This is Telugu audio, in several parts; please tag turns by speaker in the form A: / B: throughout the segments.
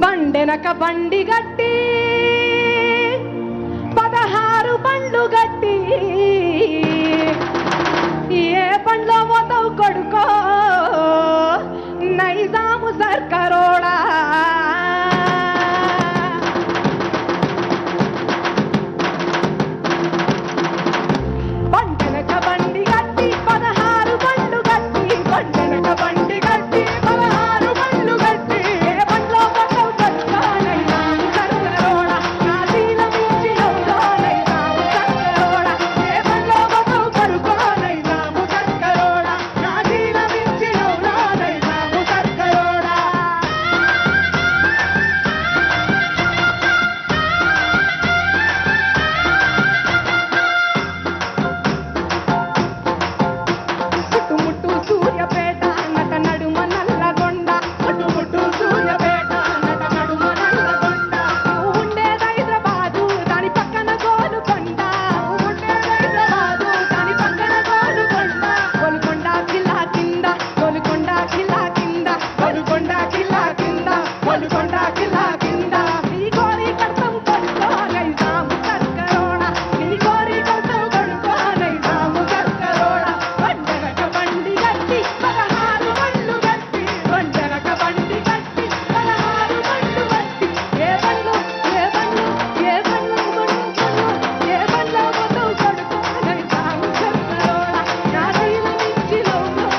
A: బండెనక బండి గట్టి 16 బండ్లు గట్టి ఏ బండ్లో పోతావు కొడుకో నైజాము సర్కారోడా బండెనక బండి గట్టి 16 బండ్లు గట్టి బండెనక బండి గట్టి 16 బండ్లు గట్టి ఏ బండ్లో పోతావు కొడుకో నైజాము సర్కారోడా నా దీన మించి నవ్వులో నైజాము సర్కారోడా ఏ బండ్లో పోతావు కొడుకో నైజాము సర్కారోడా నా దీన మించి నవ్వులో నైజాము సర్కారోడా చుట్టుముట్టు సూర్యపేట నట నడుమ నల్లగొండ చుట్టుముట్టు సూర్యపేట నట నడుమ నల్లగొండ నువ్వు ఉండేది హైదరాబాదు దాని పక్కన గోలుకొండ నువ్వు ఉండేది హైదరాబాదు దాని పక్కన గోలుకొండ గోలుకొండ కిల్లా కింద గోలుకొండ కిల్లా కింద గోలుకొండ కిల్లా కింద గోలుకొండ కిల్లా కింద నీ గోరి కడతం కొడుకో నైజాము సర్కారోడా నీ గోరి కడతం కొడుకో నైజాము సర్కారోడా బండెనక బండి గట్టి 16 బండ్లు గట్టి బండెనక బండి గట్టి 16 బండ్లు గట్టి ఏ బండ్లు ఏ బండ్లు ఏ బండ్లు ఏ బండ్లో పోతావు కొడుకో నైజాము సర్కారోడా నా దీన మించి నవ్వులో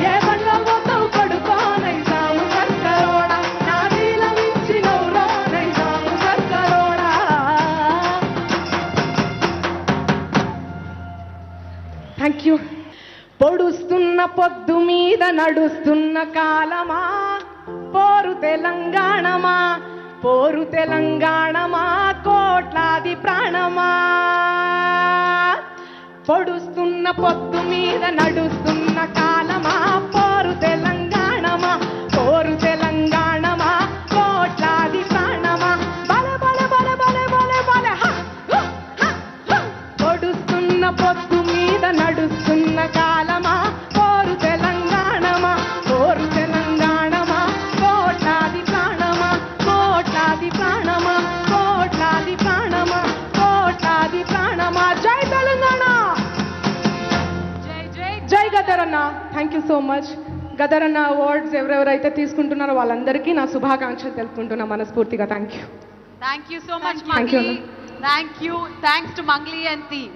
A: ఏ బండ్లో పోతావు కొడుకో నైజాము సర్కారోడా నా దీన మించి నవ్వులో నైజాము సర్కారోడా థ్యాంక్ యూ పొడుస్తున్న పొద్దు మీద నడుస్తున్న కాలమా పోరు తెలంగాణమా పోరు తెలంగాణమా కోట్లాది ప్రాణమా పొడుస్తున్న పొద్దు మీద నడుస్తున్న కాలమా పోరు తెలంగాణమా పోరు తెలంగాణమా కోట్లాది ప్రాణమా బల బల బల బల బల బల హ హ హ పొడుస్తున్న పొద్దు మీద నడుస్తున్న కాలమా పోరు తెలంగాణమా పోరు తెలంగాణమా కోట్లాది ప్రాణమా కోట్లాది ప్రాణమా కోట్లాది ప్రాణమా కోట్లాది ప్రాణమా జై తెలంగాణ జై గదరన్న థ్యాంక్ యూ సో మచ్ గదరన్న అవార్డ్స్ ఎవరెవరైతే తీసుకుంటున్నారో వాళ్ళందరికీ నా శుభాకాంక్షలు తెలుపుకుంటున్నా మనస్ఫూర్తిగా thank you
B: Thank you so much,
A: Thank you,
B: Mangli. Thank you. Thanks to Mangli and team.